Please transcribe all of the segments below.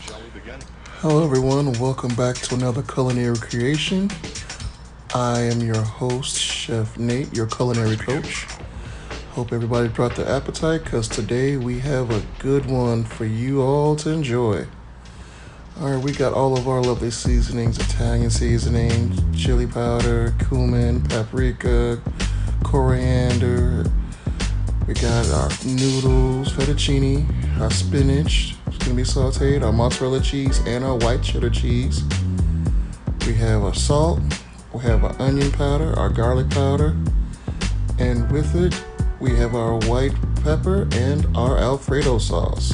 Hello everyone, welcome back to another culinary creation. I am your host, Chef Nate, your culinary coach. Hope everybody brought their appetite because today we have a good one for you all to enjoy. Alright, we got all of our lovely seasonings, Italian seasoning, chili powder, cumin, paprika, coriander. We got our noodles, fettuccine, our spinach, it's gonna be sauteed, our mozzarella cheese, and our white cheddar cheese. We have our salt, we have our onion powder, our garlic powder, and with it, we have our white pepper and our Alfredo sauce.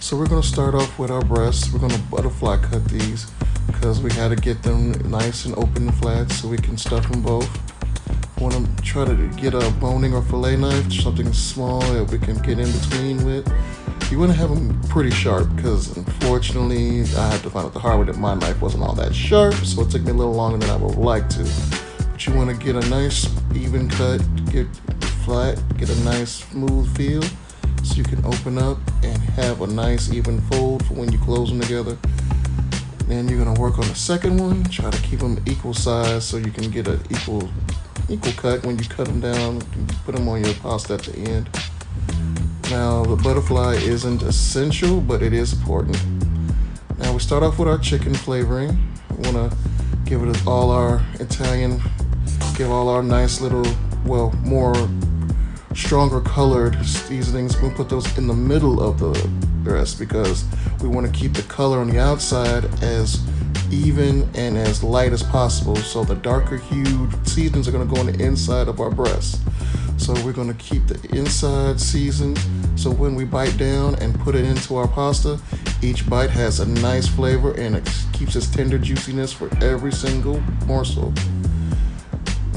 So we're gonna start off with our breasts. We're gonna butterfly cut these because we had to get them nice and open and flat so we can stuff them both. Want to try to get a boning or fillet knife, something small that we can get in between with. You want to have them pretty sharp because unfortunately I had to find out the hard way that my knife wasn't all that sharp, so it took me a little longer than I would like to. But you want to get a nice even cut, get flat, get a nice smooth feel so you can open up and have a nice even fold for when you close them together. Then you're going to work on the second one, try to keep them equal size so you can get an equal cut when you cut them down, put them on your pasta at the end. Now the butterfly isn't essential, but it is important. Now we start off with our chicken flavoring. We want to give it all our Italian, give all our nice little, well, more stronger colored seasonings. We'll put those in the middle of the breast because we want to keep the color on the outside as even and as light as possible, so the darker hued seasonings are going to go on the inside of our breast. So we're going to keep the inside seasoned so when we bite down and put it into our pasta, each bite has a nice flavor and it keeps its tender juiciness for every single morsel.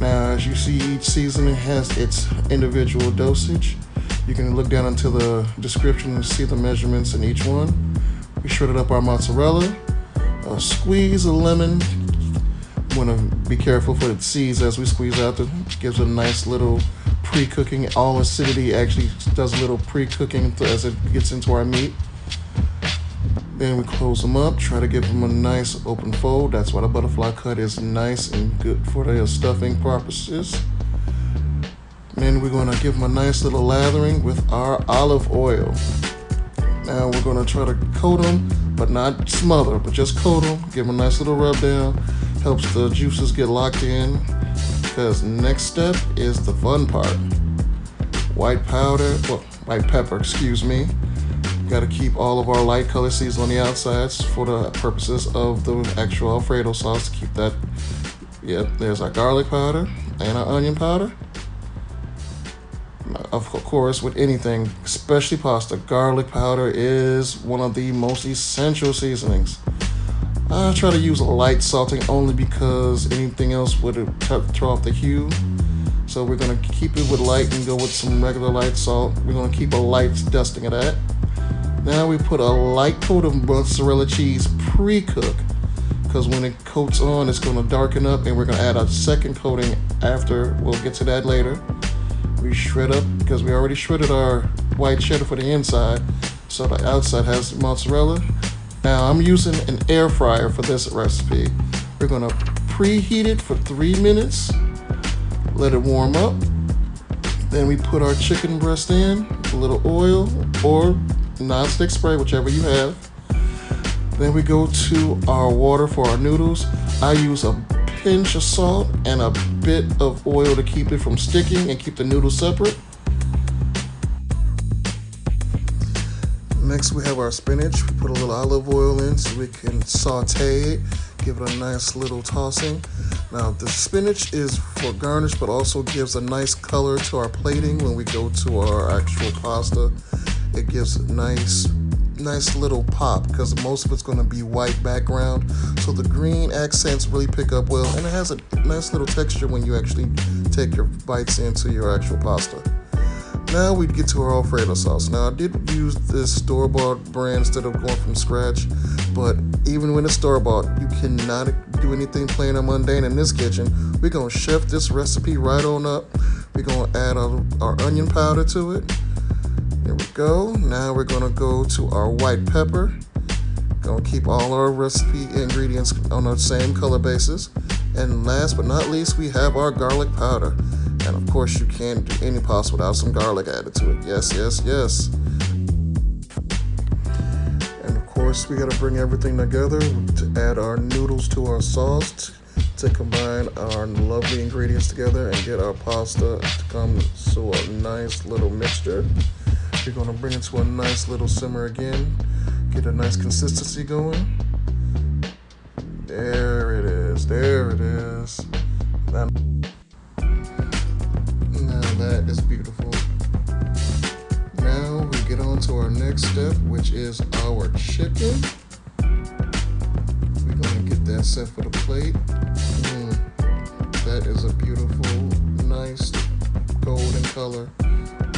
Now as you see, each seasoning has its individual dosage. You can look down into the description and see the measurements in each one. We shredded up our mozzarella. Squeeze a lemon. Want to be careful for the seeds as we squeeze out. It gives a nice little pre-cooking. All acidity actually does a little pre-cooking as it gets into our meat. Then we close them up. Try to give them a nice open fold. That's why the butterfly cut is nice and good for the stuffing purposes. Then we're going to give them a nice little lathering with our olive oil. Now we're going to try to coat them, but not smother, but just coat them. Give them a nice little rub down. Helps the juices get locked in. Because next step is the fun part. White pepper, excuse me. Got to keep all of our light color seeds on the outsides for the purposes of the actual Alfredo sauce. Keep that. Yep, there's our garlic powder and our onion powder. Of course, with anything, especially pasta, garlic powder is one of the most essential seasonings. I try to use a light salting only because anything else would throw off the hue. So we're going to keep it with light and go with some regular light salt. We're going to keep a light dusting of that. Now we put a light coat of mozzarella cheese pre-cook because when it coats on, it's going to darken up and we're going to add a second coating after. We'll get to that later. We shred up because we already shredded our white cheddar for the inside, so the outside has mozzarella. Now I'm using an air fryer for this recipe. We're gonna preheat it for 3 minutes, let it warm up. Then we put our chicken breast in, a little oil or non-stick spray, whichever you have. Then we go to our water for our noodles. I use a pinch of salt and a bit of oil to keep it from sticking and keep the noodles separate. Next we have our spinach. We put a little olive oil in so we can saute it, give it a nice little tossing. Now the spinach is for garnish but also gives a nice color to our plating when we go to our actual pasta. It gives a nice little pop because most of it's going to be white background, so the green accents really pick up well, and it has a nice little texture when you actually take your bites into your actual pasta. Now we get to our Alfredo sauce. Now I did use this store-bought brand instead of going from scratch, but even when it's store-bought, you cannot do anything plain or mundane in this kitchen. We're going to chef this recipe right on up. We're going to add our onion powder to it. There we go. Now we're going to go to our white pepper. Gonna keep all our recipe ingredients on the same color basis. And last but not least, we have our garlic powder. And of course, you can't do any pasta without some garlic added to it. Yes, yes, yes. And of course, we gotta bring everything together to add our noodles to our sauce to combine our lovely ingredients together and get our pasta to come to a nice little mixture. We're gonna bring it to a nice little simmer again, get a nice consistency going. There it is, there it is. Now that is beautiful. Now we get on to our next step, which is our chicken. We're gonna get that set for the plate. That is a beautiful, nice golden color.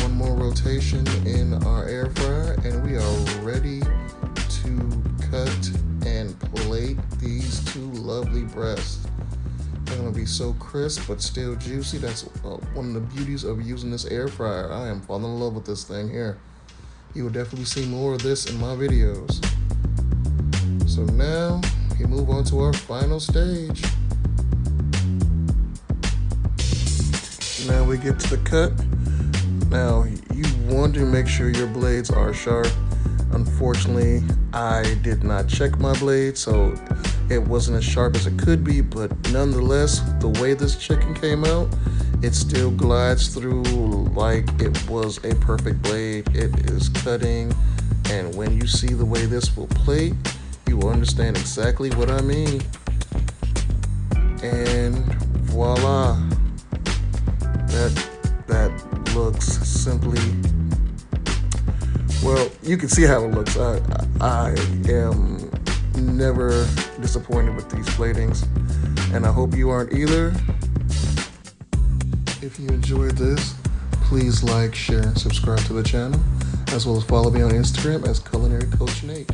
One more rotation in our air fryer, and we are ready to cut and plate these two lovely breasts. They're gonna be so crisp but still juicy. That's one of the beauties of using this air fryer. I am falling in love with this thing here. You will definitely see more of this in my videos. So now we move on to our final stage. Now we get to the cut. Now you want to make sure your blades are sharp. Unfortunately, I did not check my blade, so it wasn't as sharp as it could be, but nonetheless, the way this chicken came out, it still glides through like it was a perfect blade. It is cutting, and when you see the way this will plate, you will understand exactly what I mean. And voila. That looks simply, well, you can see how it looks. I am never disappointed with these platings, and I hope you aren't either. If you enjoyed this, please like, share, and subscribe to the channel, as well as follow me on Instagram as Culinary Coach Nate.